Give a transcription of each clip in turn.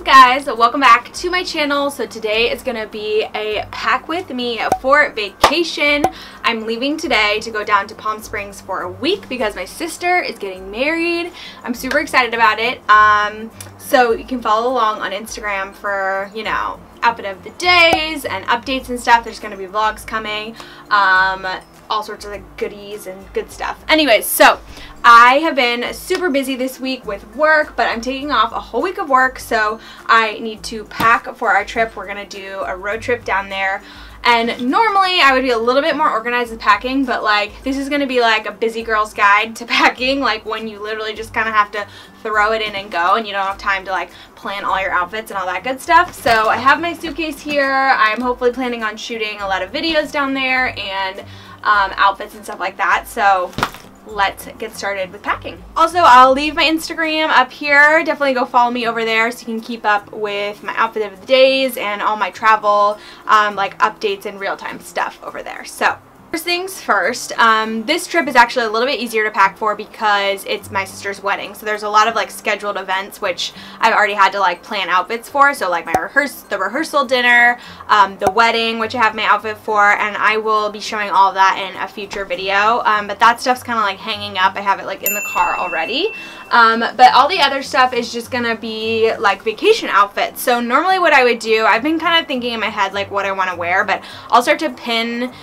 up guys, welcome back to my channel. So today is gonna be a pack with me for vacation. I'm leaving today to go down to Palm Springs for a week because my sister is getting married. I'm super excited about it. So you can follow along on Instagram for, you know, outfit of the days and updates and stuff. There's gonna be vlogs coming, all sorts of like goodies and good stuff. Anyways, so I have been super busy this week with work, but I'm taking off a whole week of work, so I need to pack for our trip. We're gonna do a road trip down there. And normally I would be a little bit more organized with packing, but like this is going to be like a busy girl's guide to packing, like when you literally just kind of have to throw it in and go and you don't have time to like plan all your outfits and all that good stuff. So I have my suitcase here. I'm hopefully planning on shooting a lot of videos down there and outfits and stuff like that. So let's get started with packing. Also, I'll leave my Instagram up here. Definitely go follow me over there so you can keep up with my outfit of the days and all my travel like updates and real-time stuff over there. So first things first, this trip is actually a little bit easier to pack for because it's my sister's wedding. So there's a lot of like scheduled events which I've already had to like plan outfits for. So like the rehearsal dinner, the wedding, which I have my outfit for, and I will be showing all of that in a future video. But that stuff's kind of like hanging up. I have it like in the car already. But all the other stuff is just gonna be like vacation outfits. So normally what I would do, I've been kind of thinking in my head like what I want to wear, but I'll start to pin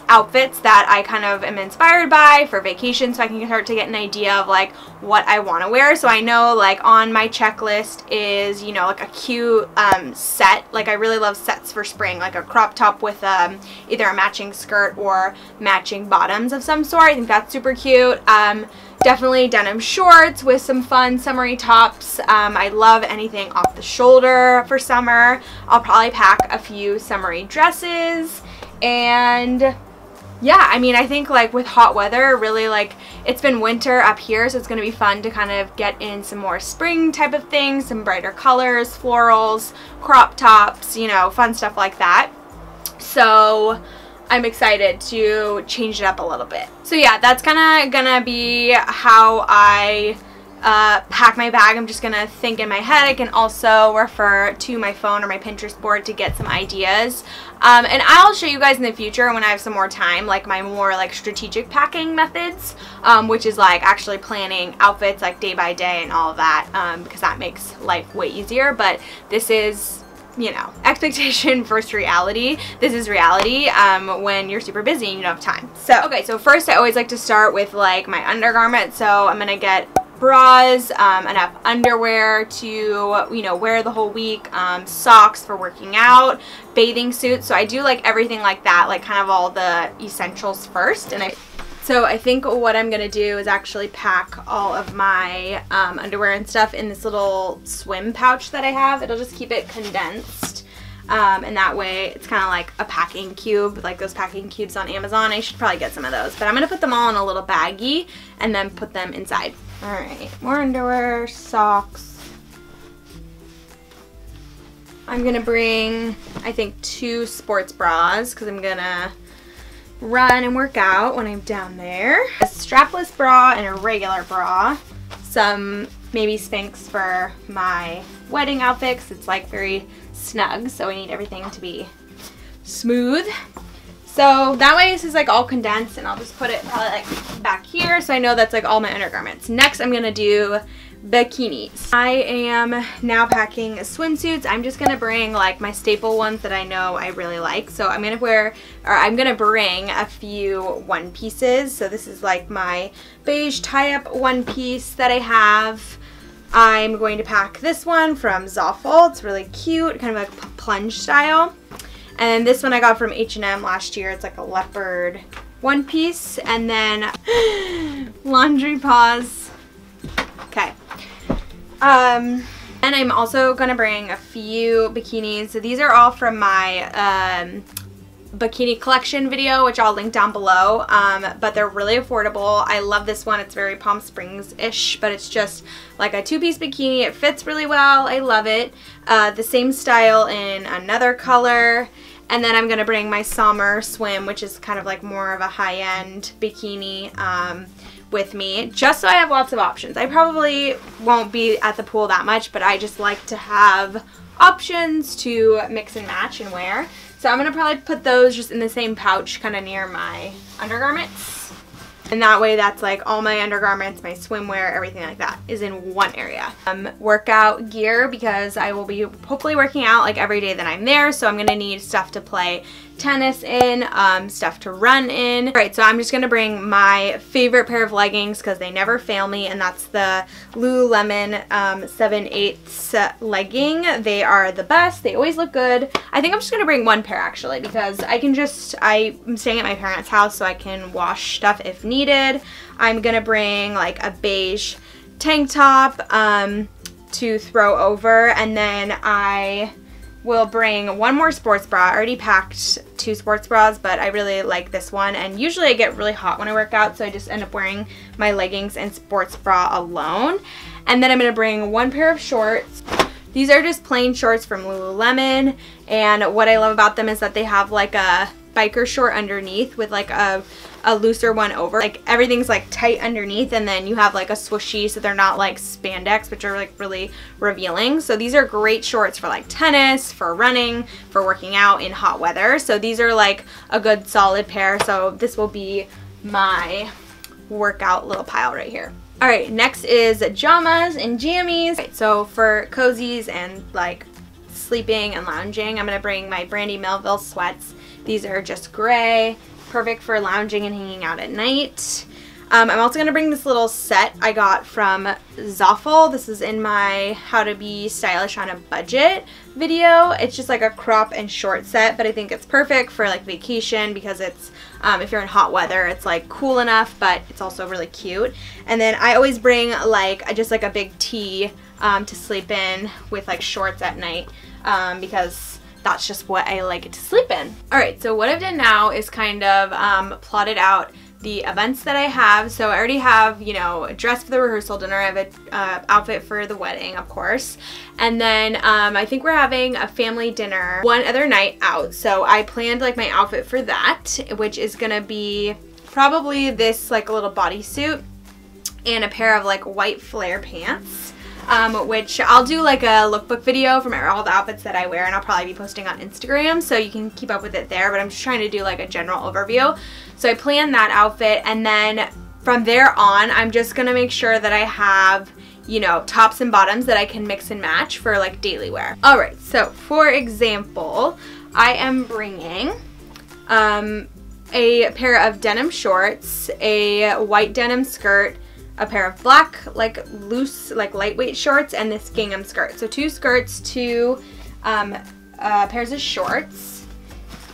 outfits that I kind of am inspired by for vacation so I can start to get an idea of like what I want to wear. So I know like on my checklist is, you know, like a cute set. Like I really love sets for spring, like a crop top with either a matching skirt or matching bottoms of some sort. I think that's super cute. Definitely denim shorts with some fun summery tops. I love anything off the shoulder for summer. I'll probably pack a few summery dresses. And yeah, I mean, I think like with hot weather, really like it's been winter up here, so it's going to be fun to kind of get in some more spring type of things, some brighter colors, florals, crop tops, you know, fun stuff like that. So I'm excited to change it up a little bit. So yeah, that's kind of gonna be how I pack my bag. I'm just gonna think in my head. I can also refer to my phone or my Pinterest board to get some ideas. And I'll show you guys in the future when I have some more time, like my more like strategic packing methods, which is like actually planning outfits like day by day and all of that, because that makes life way easier. But this is, you know, expectation versus reality. This is reality when you're super busy and you don't have time. So okay, so first I always like to start with like my undergarment. So I'm gonna get bras, enough underwear to, you know, wear the whole week, socks for working out, bathing suits. So I do like everything like that, like kind of all the essentials first. And so I think what I'm gonna do is actually pack all of my underwear and stuff in this little swim pouch that I have. It'll just keep it condensed. And that way it's kind of like a packing cube, like those packing cubes on Amazon. I should probably get some of those, but I'm going to put them all in a little baggie and then put them inside. All right, more underwear, socks. I'm going to bring, I think, 2 sports bras because I'm going to run and work out when I'm down there. A strapless bra and a regular bra. Some maybe Spanx for my wedding outfit because it's like very snug, so we need everything to be smooth. So that way this is like all condensed, and I'll just put it probably like back here so I know that's like all my undergarments. Next I'm gonna do bikinis. I am now packing swimsuits. I'm just gonna bring like my staple ones that I know I really like. So I'm gonna bring a few one pieces. So this is like my beige tie-up one piece that I have. I'm going to pack this one from Zoffel. It's really cute, kind of like plunge style. And this one I got from H&M last year. It's like a leopard one piece. And then laundry paws. Okay. And I'm also going to bring a few bikinis. So these are all from my bikini collection video, which I'll link down below, but they're really affordable. I love this one. It's very Palm Springs-ish, but it's just like a 2-piece bikini. It fits really well. I love it. The same style in another color. And then I'm going to bring my summer swim, which is kind of like more of a high-end bikini, with me just so I have lots of options. I probably won't be at the pool that much, but I just like to have options to mix and match and wear. So I'm gonna probably put those just in the same pouch kind of near my undergarments. And that way that's like all my undergarments, my swimwear, everything like that is in one area. Workout gear, because I will be hopefully working out like every day that I'm there. So I'm gonna need stuff to play tennis in, stuff to run in. All right, so I'm just gonna bring my favorite pair of leggings because they never fail me, and that's the Lululemon 7/8 legging. They are the best. They always look good. I think I'm just gonna bring one pair actually because I'm staying at my parents' house so I can wash stuff if needed. I'm gonna bring like a beige tank top to throw over, and then I will bring one more sports bra. I already packed 2 sports bras, but I really like this one, and usually I get really hot when I work out, so I just end up wearing my leggings and sports bra alone. And then I'm gonna bring one pair of shorts. These are just plain shorts from Lululemon, and what I love about them is that they have like a biker short underneath with like a looser one over. Like everything's like tight underneath, and then you have like a swooshy, so they're not like spandex, which are like really revealing. So these are great shorts for like tennis, for running, for working out in hot weather. So these are like a good solid pair. So this will be my workout little pile right here. All right, next is pajamas and jammies. Right, so for cozies and like sleeping and lounging, I'm gonna bring my Brandy Melville sweats. These are just gray, perfect for lounging and hanging out at night. I'm also going to bring this little set I got from Zoffel. This is in my How to Be Stylish on a Budget video. It's just like a crop and short set, but I think it's perfect for like vacation because it's, if you're in hot weather, it's like cool enough, but it's also really cute. And then I always bring like just like a big tee to sleep in with like shorts at night because that's just what I like to sleep in. Alright, so what I've done now is kind of plotted out the events that I have. So I already have, you know, a dress for the rehearsal dinner. I have an outfit for the wedding, of course. And then I think we're having a family dinner one other night out. So I planned like my outfit for that, which is gonna be probably this like a little bodysuit and a pair of like white flare pants. Which I'll do like a lookbook video from all the outfits that I wear, and I'll probably be posting on Instagram, so you can keep up with it there, but I'm just trying to do like a general overview. So I planned that outfit, and then from there on, I'm just gonna make sure that I have, you know, tops and bottoms that I can mix and match for like daily wear. Alright, so for example, I am bringing a pair of denim shorts, a white denim skirt, a pair of black, like loose, like lightweight shorts, and this gingham skirt. So 2 skirts, 2 pairs of shorts.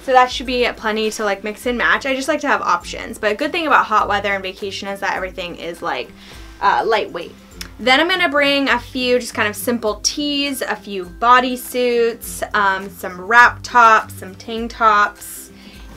So that should be plenty to like mix and match. I just like to have options. But a good thing about hot weather and vacation is that everything is like lightweight. Then I'm gonna bring a few just kind of simple tees, a few bodysuits, some wrap tops, some tank tops,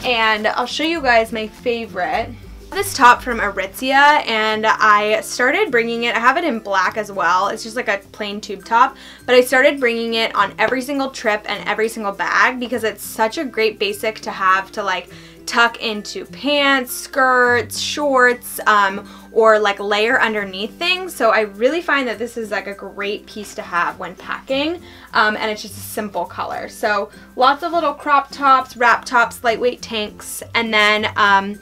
and I'll show you guys my favorite. This top from Aritzia, and I started bringing it, I have it in black as well, it's just like a plain tube top, but I started bringing it on every single trip and every single bag because it's such a great basic to have to like tuck into pants, skirts, shorts, or like layer underneath things. So I really find that this is like a great piece to have when packing, and it's just a simple color. So lots of little crop tops, wrap tops, lightweight tanks, and then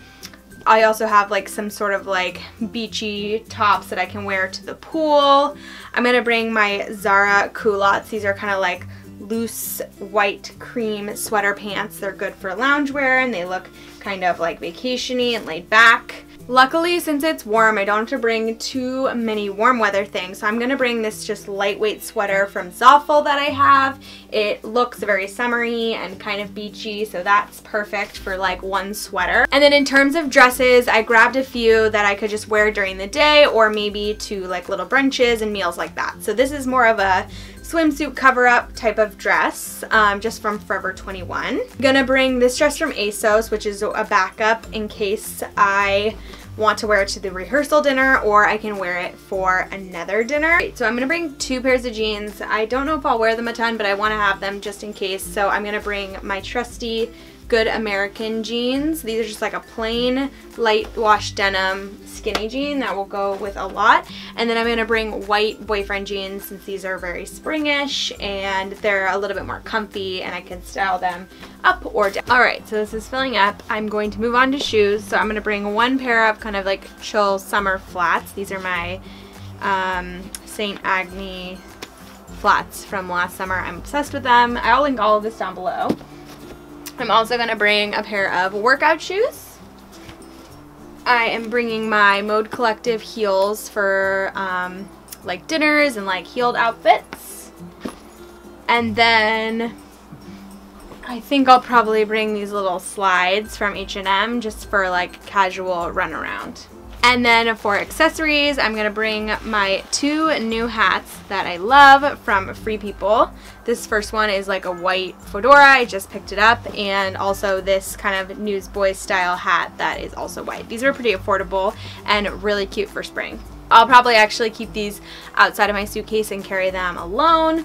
I also have like some sort of like beachy tops that I can wear to the pool. I'm gonna bring my Zara culottes. These are kind of like loose white cream sweater pants. They're good for loungewear, and they look kind of like vacation-y and laid back. Luckily, since it's warm, I don't have to bring too many warm weather things, so I'm going to bring this just lightweight sweater from Zoffel that I have. It looks very summery and kind of beachy, so that's perfect for like one sweater. And then in terms of dresses, I grabbed a few that I could just wear during the day or maybe to like little brunches and meals like that. So this is more of a swimsuit cover-up type of dress, just from Forever 21. I'm gonna bring this dress from ASOS, which is a backup in case I want to wear it to the rehearsal dinner, or I can wear it for another dinner. So I'm gonna bring 2 pairs of jeans. I don't know if I'll wear them a ton, but I wanna have them just in case. So I'm gonna bring my trusty Good American jeans. These are just like a plain light wash denim skinny jean that will go with a lot. And then I'm gonna bring white boyfriend jeans since these are very springish and they're a little bit more comfy and I can style them up or down. Alright, so this is filling up. I'm going to move on to shoes. So I'm gonna bring one pair of kind of like chill summer flats. These are my St. Agni flats from last summer. I'm obsessed with them. I'll link all of this down below. I'm also going to bring a pair of workout shoes. I am bringing my Mode Collective heels for like dinners and like heeled outfits. And then I think I'll probably bring these little slides from H&M just for like casual run around. And then for accessories, I'm going to bring my 2 new hats that I love from Free People. This first one is like a white fedora. I just picked it up. And also this kind of newsboy style hat that is also white. These are pretty affordable and really cute for spring. I'll probably actually keep these outside of my suitcase and carry them alone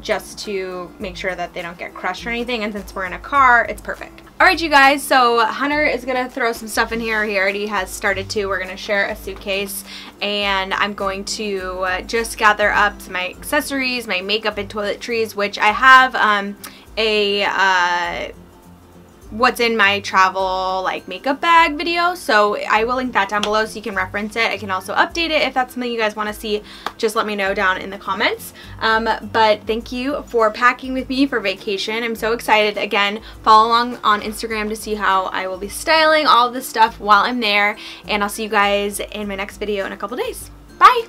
just to make sure that they don't get crushed or anything. And since we're in a car, it's perfect. Alright you guys, so Hunter is going to throw some stuff in here. He already has started to. We're going to share a suitcase and I'm going to just gather up some of my accessories, my makeup and toiletries, which I have a what's in my travel like makeup bag video, so I will link that down below so you can reference it. I can also update it if that's something you guys want to see. Just let me know down in the comments. But thank you for packing with me for vacation. I'm so excited. Again, follow along on Instagram to see how I will be styling all of this stuff while I'm there, and I'll see you guys in my next video in a couple days. Bye!